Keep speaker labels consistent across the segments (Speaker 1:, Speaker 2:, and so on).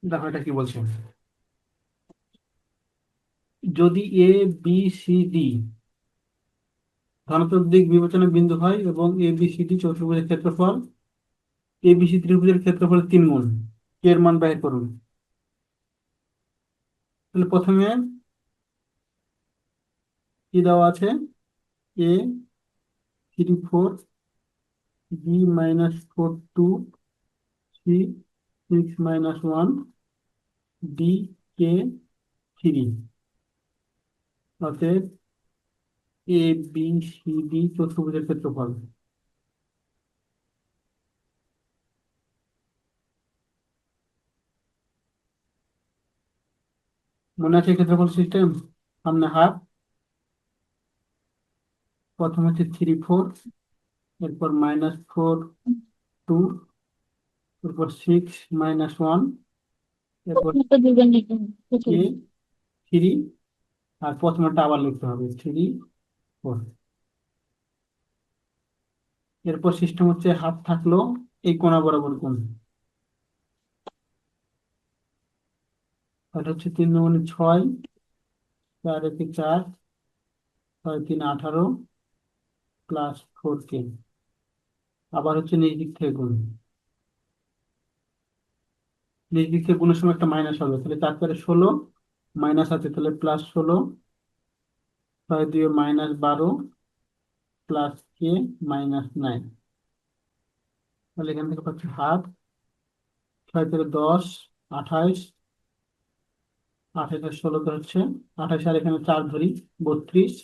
Speaker 1: দেখো এটা কি বলছে। যদি এ বি সি ডি ধনাত্মক দিক বিবেচনায় বিন্দু হয় এবং এ বি সি ডি চতুর্ভুজের ক্ষেত্রফল এ বি সি ত্রিভুজের ক্ষেত্রফল 3 গুণ, কে এর মান বের করুন। তাহলে প্রথমে কি দেওয়া আছে? এ 3 4, বি -4 2, সি 6 - 1, ডি কে 3। অতএব এ বি সি ডি চতুর্ভুজের ক্ষেত্রফল। মনে আছে ক্ষেত্রফল সিস্টেম? সামনে হাফ, প্রথম হচ্ছে 3 4, এরপর -4 2, এরপর 6 - 1, এরপর
Speaker 2: প্রথমটা দুইবার লিখতে হবে
Speaker 1: কে
Speaker 2: প্রথমে।
Speaker 1: 3, আর প্রথমটা আবার লিখতে হবে 3 4। এরপর সিস্টেম হচ্ছে হাফ থাকলো এই কোণা বরাবর কোণ, তাহলে হচ্ছে 3 × 6, 4 × 4, 6 × 3 = 18, +4 কে। আবার হচ্ছে নিচ দিক থেকে গুণ, নিচ দিক থেকে গুণের সময় একটা মাইনাস হবে, তাহলে 4 × 4 = 16, মাইনাস আছে তাহলে +16, 6 × 2 = -12, +k -9। তাহলে এখান থেকে পাচ্ছি হাফ। 6 × 10 = 28, 28 আর 16 তে হচ্ছে 28, আর এখানে 4 ধরি 32,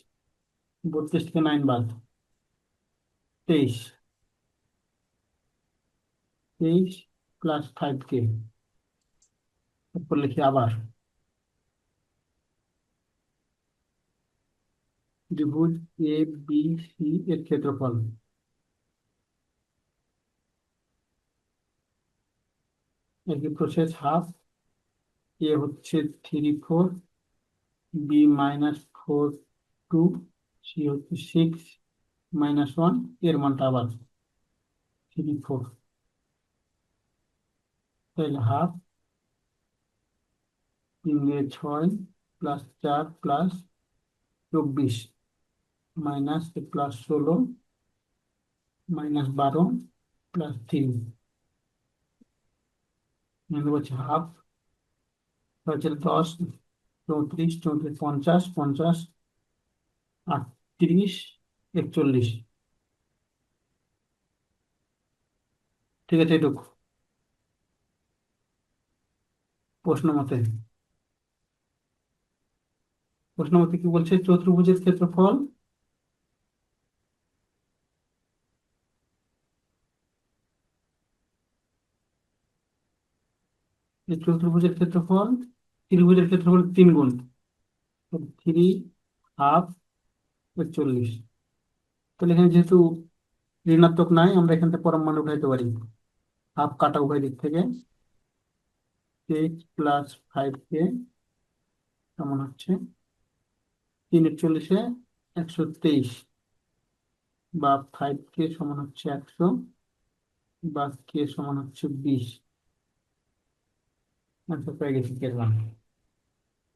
Speaker 1: 32 থেকে 9 বাদ, 23, 23 +5k। এরপর লিখি আবার ত্রিভুজ এ বি সি এর ক্ষেত্রফল। একই প্রসেস হাফ। এ হচ্ছে 3 4, বি -4 2, সি হচ্ছে 6 - 1, এর মানটা আবার 3 4। তাহলে হাফ, 3 × 6 +4 +24, মাইনাস +16 -12 +3, বলছি হাফ। হচ্ছে 10, 34, 34, 50, 50, 38, 41। ঠিক আছে এটুকু প্রশ্ন মতে। প্রশ্ন মতে কি বলছে? চতুর্ভুজের ক্ষেত্রফল এই চতুর্ভুজের ক্ষেত্রফল ত্রিভুজের ক্ষেত্রফল 3 গুণ, 3 ½ 41। তাহলে এখানে যেহেতু ঋণাত্মক নাই, আমরা এখান থেকে পরম মান উঠাইতে পারি। হাফ কাটা উভয় দিক থেকে, 6 + 5k কেমন হচ্ছে 3 × 40 = 123, বা 5k সমান হচ্ছে 100, বা কে সমান হচ্ছে 20। আনসার পেয়ে গেছি, কেরলাম।